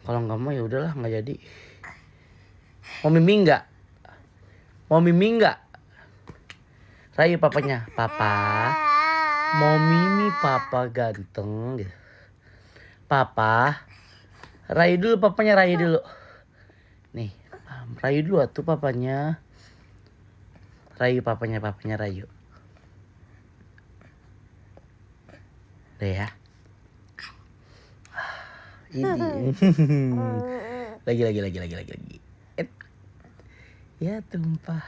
Kalau nggak mau ya udahlah, nggak jadi. Mau mimi nggak? Mau mimi nggak? Rayu papanya, papa. Mau mimi papa ganteng. Papa. Rayu dulu papanya, rayu dulu. Nih, rayu dulu tuh papanya. Rayu papanya, rayu. Udah ya. Ini. Lagi. Ya tumpah.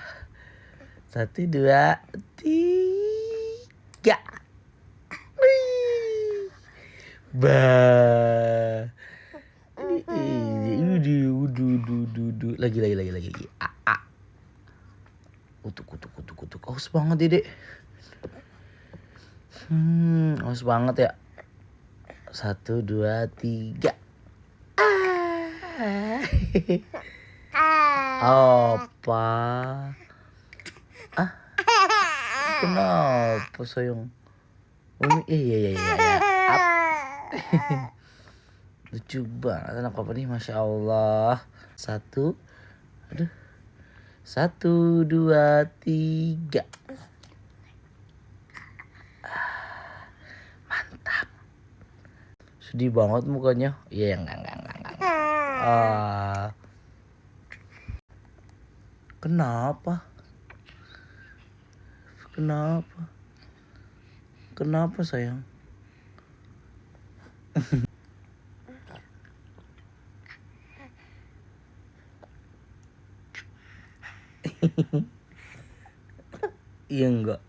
1, 2, 3. Bah. Udu. Lagi. Utuk. Haus banget, Dede. Haus banget ya. 1, 2, 3. Apa? Kenapa sayang? Iya. Up. Lucu banget anak papa nih, masya Allah. 1, 2, 3. Mantap. Sedih banget mukanya. Iya, enggak. Kenapa sayang? Iya, enggak.